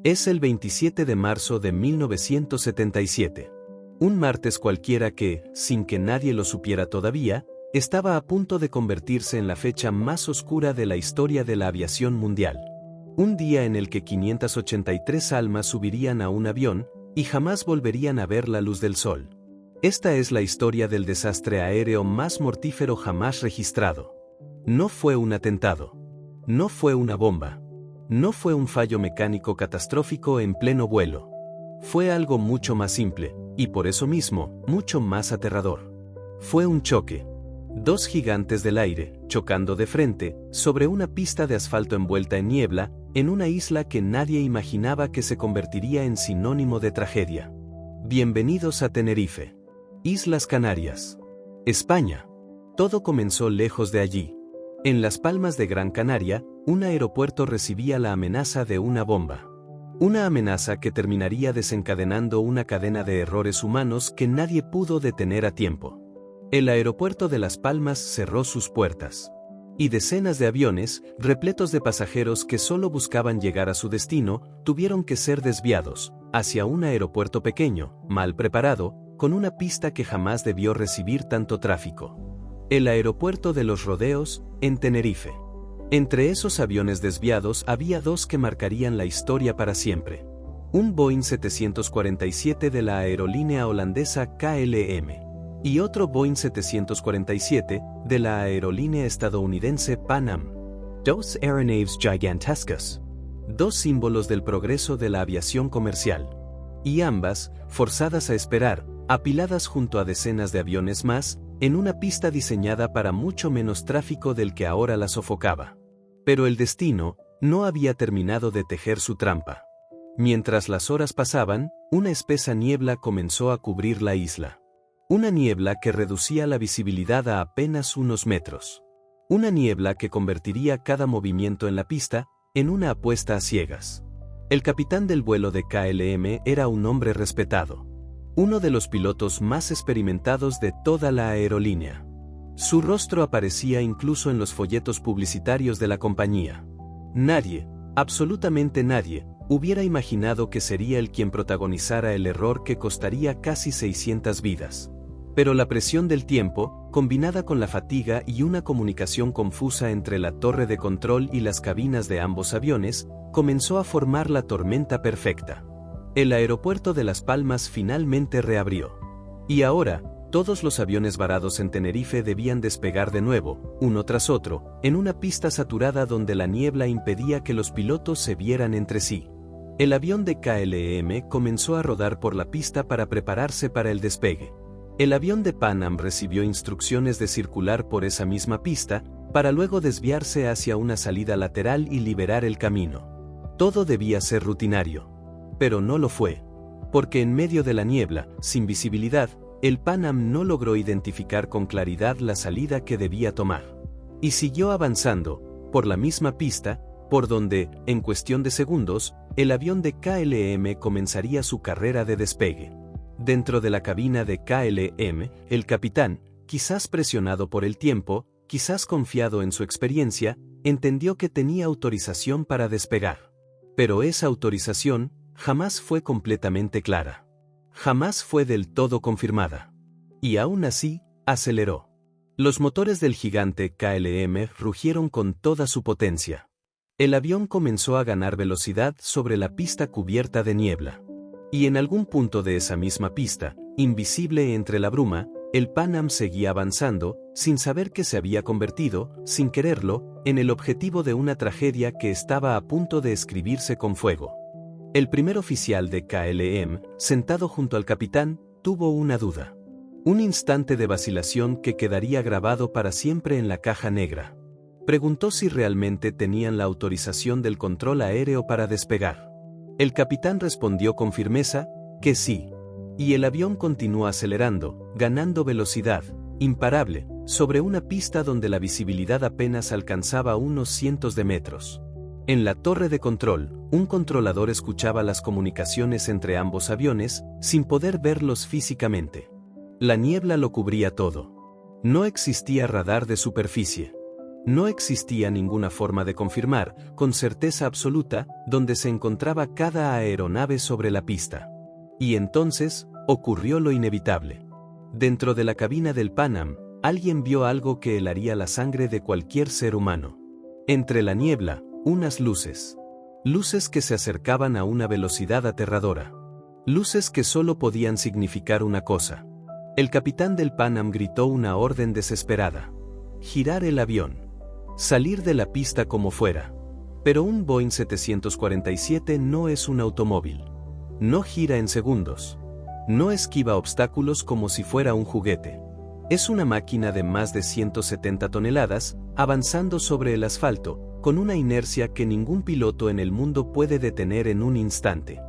Es el 27 de marzo de 1977. Un martes cualquiera que, sin que nadie lo supiera todavía, estaba a punto de convertirse en la fecha más oscura de la historia de la aviación mundial. Un día en el que 583 almas subirían a un avión y jamás volverían a ver la luz del sol. Esta es la historia del desastre aéreo más mortífero jamás registrado. No fue un atentado. No fue una bomba. No fue un fallo mecánico catastrófico en pleno vuelo. Fue algo mucho más simple, y por eso mismo, mucho más aterrador. Fue un choque. Dos gigantes del aire, chocando de frente, sobre una pista de asfalto envuelta en niebla, en una isla que nadie imaginaba que se convertiría en sinónimo de tragedia. Bienvenidos a Tenerife. Islas Canarias. España. Todo comenzó lejos de allí. En Las Palmas de Gran Canaria, un aeropuerto recibía la amenaza de una bomba. Una amenaza que terminaría desencadenando una cadena de errores humanos que nadie pudo detener a tiempo. El aeropuerto de Las Palmas cerró sus puertas. Y decenas de aviones, repletos de pasajeros que solo buscaban llegar a su destino, tuvieron que ser desviados hacia un aeropuerto pequeño, mal preparado, con una pista que jamás debió recibir tanto tráfico. El aeropuerto de Los Rodeos, en Tenerife. Entre esos aviones desviados había dos que marcarían la historia para siempre. Un Boeing 747 de la aerolínea holandesa KLM. Y otro Boeing 747 de la aerolínea estadounidense Pan Am. Dos aeronaves gigantescas. Dos símbolos del progreso de la aviación comercial. Y ambas, forzadas a esperar, apiladas junto a decenas de aviones más, en una pista diseñada para mucho menos tráfico del que ahora la sofocaba. Pero el destino no había terminado de tejer su trampa. Mientras las horas pasaban, una espesa niebla comenzó a cubrir la isla. Una niebla que reducía la visibilidad a apenas unos metros. Una niebla que convertiría cada movimiento en la pista en una apuesta a ciegas. El capitán del vuelo de KLM era un hombre respetado. Uno de los pilotos más experimentados de toda la aerolínea. Su rostro aparecía incluso en los folletos publicitarios de la compañía. Nadie, absolutamente nadie, hubiera imaginado que sería él quien protagonizara el error que costaría casi 600 vidas. Pero la presión del tiempo, combinada con la fatiga y una comunicación confusa entre la torre de control y las cabinas de ambos aviones, comenzó a formar la tormenta perfecta. El aeropuerto de Las Palmas finalmente reabrió. Y ahora, todos los aviones varados en Tenerife debían despegar de nuevo, uno tras otro, en una pista saturada donde la niebla impedía que los pilotos se vieran entre sí. El avión de KLM comenzó a rodar por la pista para prepararse para el despegue. El avión de Pan Am recibió instrucciones de circular por esa misma pista, para luego desviarse hacia una salida lateral y liberar el camino. Todo debía ser rutinario. Pero no lo fue. Porque en medio de la niebla, sin visibilidad, el Pan Am no logró identificar con claridad la salida que debía tomar. Y siguió avanzando, por la misma pista, por donde, en cuestión de segundos, el avión de KLM comenzaría su carrera de despegue. Dentro de la cabina de KLM, el capitán, quizás presionado por el tiempo, quizás confiado en su experiencia, entendió que tenía autorización para despegar. Pero esa autorización jamás fue completamente clara. Jamás fue del todo confirmada. Y aún así, aceleró. Los motores del gigante KLM rugieron con toda su potencia. El avión comenzó a ganar velocidad sobre la pista cubierta de niebla. Y en algún punto de esa misma pista, invisible entre la bruma, el Pan Am seguía avanzando, sin saber que se había convertido, sin quererlo, en el objetivo de una tragedia que estaba a punto de escribirse con fuego. El primer oficial de KLM, sentado junto al capitán, tuvo una duda. Un instante de vacilación que quedaría grabado para siempre en la caja negra. Preguntó si realmente tenían la autorización del control aéreo para despegar. El capitán respondió con firmeza que sí. Y el avión continuó acelerando, ganando velocidad, imparable, sobre una pista donde la visibilidad apenas alcanzaba unos cientos de metros. En la torre de control, un controlador escuchaba las comunicaciones entre ambos aviones, sin poder verlos físicamente. La niebla lo cubría todo. No existía radar de superficie. No existía ninguna forma de confirmar, con certeza absoluta, dónde se encontraba cada aeronave sobre la pista. Y entonces, ocurrió lo inevitable. Dentro de la cabina del Pan Am, alguien vio algo que helaría la sangre de cualquier ser humano. Entre la niebla, unas luces. Luces que se acercaban a una velocidad aterradora. Luces que solo podían significar una cosa. El capitán del Pan Am gritó una orden desesperada. Girar el avión. Salir de la pista como fuera. Pero un Boeing 747 no es un automóvil. No gira en segundos. No esquiva obstáculos como si fuera un juguete. Es una máquina de más de 170 toneladas, avanzando sobre el asfalto, con una inercia que ningún piloto en el mundo puede detener en un instante.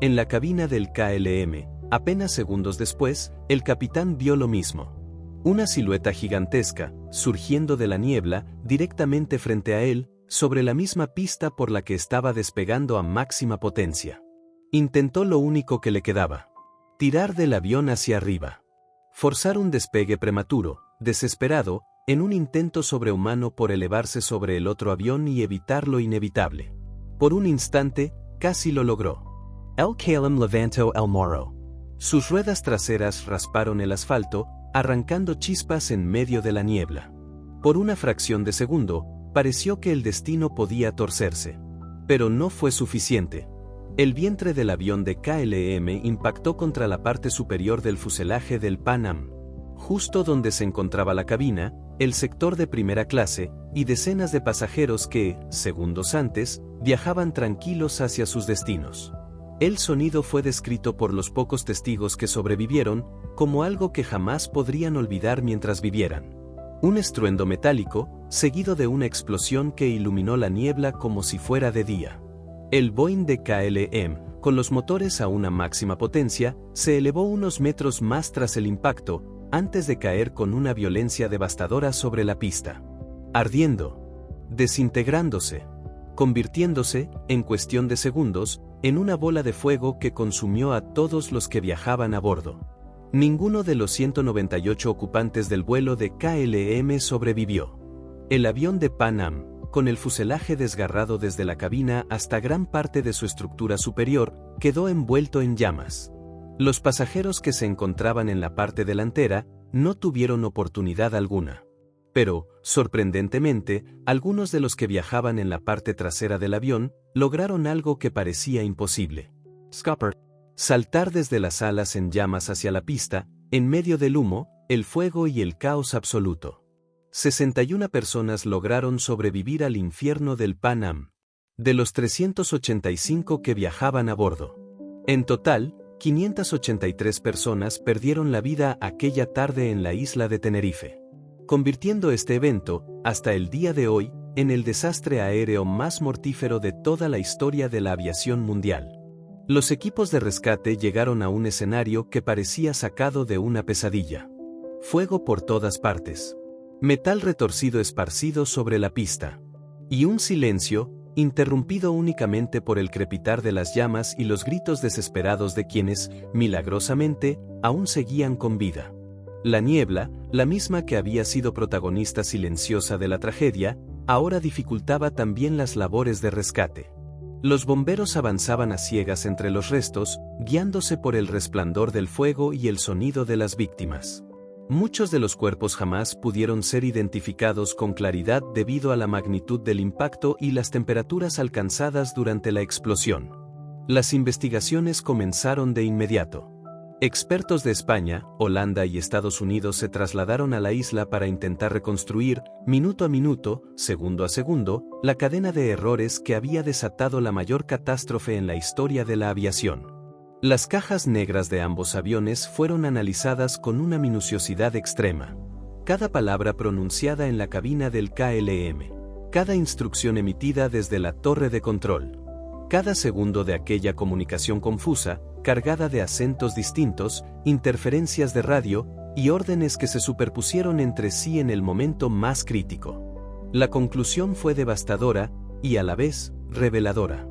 En la cabina del KLM, apenas segundos después, el capitán vio lo mismo. Una silueta gigantesca, surgiendo de la niebla, directamente frente a él, sobre la misma pista por la que estaba despegando a máxima potencia. Intentó lo único que le quedaba. Tirar del avión hacia arriba. Forzar un despegue prematuro, desesperado, en un intento sobrehumano por elevarse sobre el otro avión y evitar lo inevitable. Por un instante, casi lo logró. El KLM levantó el morro. Sus ruedas traseras rasparon el asfalto, arrancando chispas en medio de la niebla. Por una fracción de segundo, pareció que el destino podía torcerse. Pero no fue suficiente. El vientre del avión de KLM impactó contra la parte superior del fuselaje del Pan Am. Justo donde se encontraba la cabina, el sector de primera clase, y decenas de pasajeros que, segundos antes, viajaban tranquilos hacia sus destinos. El sonido fue descrito por los pocos testigos que sobrevivieron como algo que jamás podrían olvidar mientras vivieran. Un estruendo metálico, seguido de una explosión que iluminó la niebla como si fuera de día. El Boeing de KLM, con los motores a una máxima potencia, se elevó unos metros más tras el impacto, antes de caer con una violencia devastadora sobre la pista. Ardiendo. Desintegrándose. Convirtiéndose, en cuestión de segundos, en una bola de fuego que consumió a todos los que viajaban a bordo. Ninguno de los 198 ocupantes del vuelo de KLM sobrevivió. El avión de Pan Am, con el fuselaje desgarrado desde la cabina hasta gran parte de su estructura superior, quedó envuelto en llamas. Los pasajeros que se encontraban en la parte delantera no tuvieron oportunidad alguna. Pero, sorprendentemente, algunos de los que viajaban en la parte trasera del avión lograron algo que parecía imposible. Scupper. Saltar desde las alas en llamas hacia la pista, en medio del humo, el fuego y el caos absoluto. 61 personas lograron sobrevivir al infierno del Pan Am. De los 385 que viajaban a bordo. En total, 583 personas perdieron la vida aquella tarde en la isla de Tenerife, convirtiendo este evento, hasta el día de hoy, en el desastre aéreo más mortífero de toda la historia de la aviación mundial. Los equipos de rescate llegaron a un escenario que parecía sacado de una pesadilla. Fuego por todas partes. Metal retorcido esparcido sobre la pista. Y un silencio, interrumpido únicamente por el crepitar de las llamas y los gritos desesperados de quienes, milagrosamente, aún seguían con vida. La niebla, la misma que había sido protagonista silenciosa de la tragedia, ahora dificultaba también las labores de rescate. Los bomberos avanzaban a ciegas entre los restos, guiándose por el resplandor del fuego y el sonido de las víctimas. Muchos de los cuerpos jamás pudieron ser identificados con claridad debido a la magnitud del impacto y las temperaturas alcanzadas durante la explosión. Las investigaciones comenzaron de inmediato. Expertos de España, Holanda y Estados Unidos se trasladaron a la isla para intentar reconstruir, minuto a minuto, segundo a segundo, la cadena de errores que había desatado la mayor catástrofe en la historia de la aviación. Las cajas negras de ambos aviones fueron analizadas con una minuciosidad extrema. Cada palabra pronunciada en la cabina del KLM, cada instrucción emitida desde la torre de control, cada segundo de aquella comunicación confusa, cargada de acentos distintos, interferencias de radio y órdenes que se superpusieron entre sí en el momento más crítico. La conclusión fue devastadora y a la vez reveladora.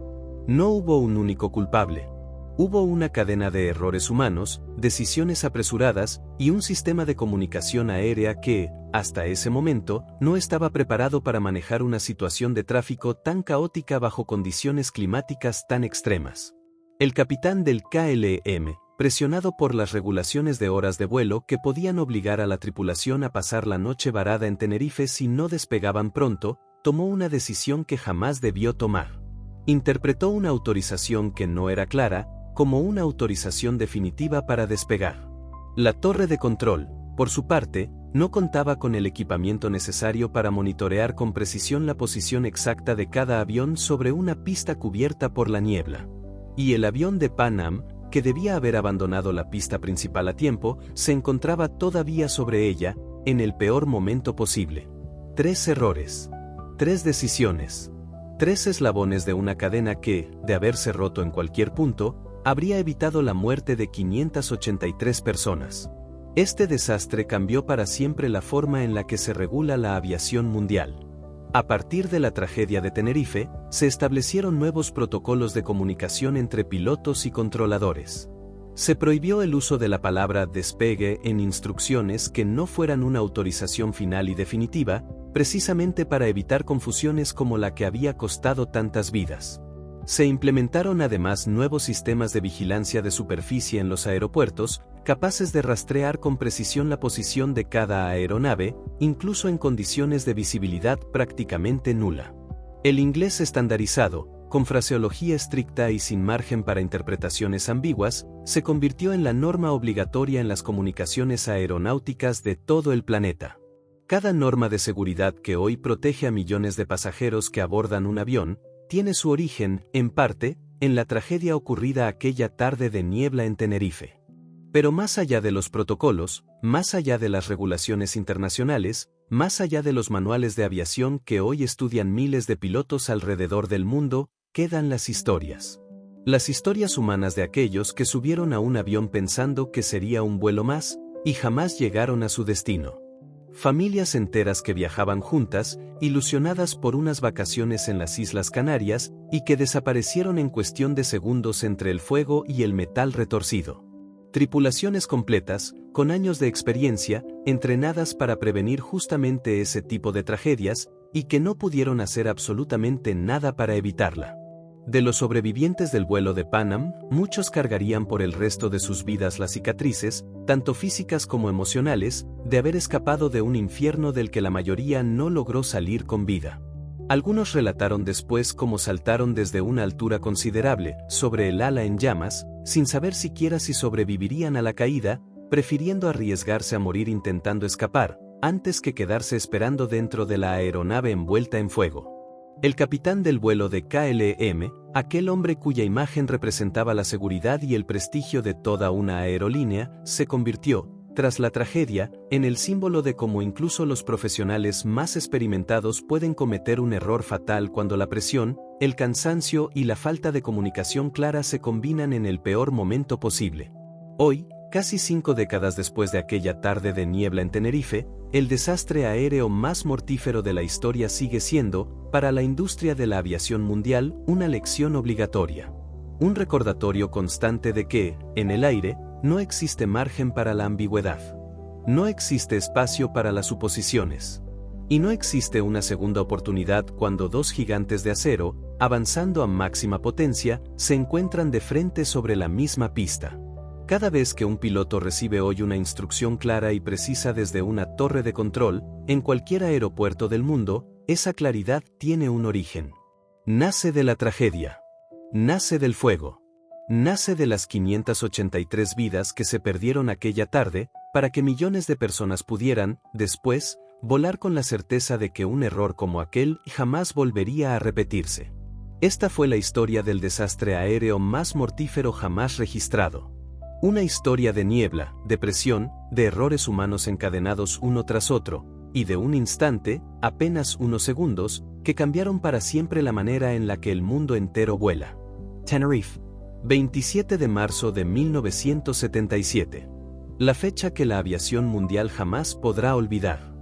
No hubo un único culpable. Hubo una cadena de errores humanos, decisiones apresuradas y un sistema de comunicación aérea que, hasta ese momento, no estaba preparado para manejar una situación de tráfico tan caótica bajo condiciones climáticas tan extremas. El capitán del KLM, presionado por las regulaciones de horas de vuelo que podían obligar a la tripulación a pasar la noche varada en Tenerife si no despegaban pronto, tomó una decisión que jamás debió tomar. Interpretó una autorización que no era clara, como una autorización definitiva para despegar. La torre de control, por su parte, no contaba con el equipamiento necesario para monitorear con precisión la posición exacta de cada avión sobre una pista cubierta por la niebla. Y el avión de Pan Am, que debía haber abandonado la pista principal a tiempo, se encontraba todavía sobre ella, en el peor momento posible. 3 errores. 3 decisiones. 3 eslabones de una cadena que, de haberse roto en cualquier punto, habría evitado la muerte de 583 personas. Este desastre cambió para siempre la forma en la que se regula la aviación mundial. A partir de la tragedia de Tenerife, se establecieron nuevos protocolos de comunicación entre pilotos y controladores. Se prohibió el uso de la palabra despegue en instrucciones que no fueran una autorización final y definitiva, precisamente para evitar confusiones como la que había costado tantas vidas. Se implementaron además nuevos sistemas de vigilancia de superficie en los aeropuertos, capaces de rastrear con precisión la posición de cada aeronave, incluso en condiciones de visibilidad prácticamente nula. El inglés estandarizado, con fraseología estricta y sin margen para interpretaciones ambiguas, se convirtió en la norma obligatoria en las comunicaciones aeronáuticas de todo el planeta. Cada norma de seguridad que hoy protege a millones de pasajeros que abordan un avión, tiene su origen, en parte, en la tragedia ocurrida aquella tarde de niebla en Tenerife. Pero más allá de los protocolos, más allá de las regulaciones internacionales, más allá de los manuales de aviación que hoy estudian miles de pilotos alrededor del mundo, quedan las historias. Las historias humanas de aquellos que subieron a un avión pensando que sería un vuelo más, y jamás llegaron a su destino. Familias enteras que viajaban juntas, ilusionadas por unas vacaciones en las Islas Canarias, y que desaparecieron en cuestión de segundos entre el fuego y el metal retorcido. Tripulaciones completas, con años de experiencia, entrenadas para prevenir justamente ese tipo de tragedias, y que no pudieron hacer absolutamente nada para evitarla. De los sobrevivientes del vuelo de Pan Am, muchos cargarían por el resto de sus vidas las cicatrices, tanto físicas como emocionales, de haber escapado de un infierno del que la mayoría no logró salir con vida. Algunos relataron después cómo saltaron desde una altura considerable, sobre el ala en llamas, sin saber siquiera si sobrevivirían a la caída, prefiriendo arriesgarse a morir intentando escapar, antes que quedarse esperando dentro de la aeronave envuelta en fuego. El capitán del vuelo de KLM, aquel hombre cuya imagen representaba la seguridad y el prestigio de toda una aerolínea, se convirtió, tras la tragedia, en el símbolo de cómo incluso los profesionales más experimentados pueden cometer un error fatal cuando la presión, el cansancio y la falta de comunicación clara se combinan en el peor momento posible. Hoy, casi 5 décadas después de aquella tarde de niebla en Tenerife, el desastre aéreo más mortífero de la historia sigue siendo, para la industria de la aviación mundial, una lección obligatoria. Un recordatorio constante de que, en el aire, no existe margen para la ambigüedad. No existe espacio para las suposiciones. Y no existe una segunda oportunidad cuando dos gigantes de acero, avanzando a máxima potencia, se encuentran de frente sobre la misma pista. Cada vez que un piloto recibe hoy una instrucción clara y precisa desde una torre de control, en cualquier aeropuerto del mundo, esa claridad tiene un origen. Nace de la tragedia. Nace del fuego. Nace de las 583 vidas que se perdieron aquella tarde, para que millones de personas pudieran, después, volar con la certeza de que un error como aquel jamás volvería a repetirse. Esta fue la historia del desastre aéreo más mortífero jamás registrado. Una historia de niebla, de presión, de errores humanos encadenados uno tras otro, y de un instante, apenas unos segundos, que cambiaron para siempre la manera en la que el mundo entero vuela. Tenerife, 27 de marzo de 1977. La fecha que la aviación mundial jamás podrá olvidar.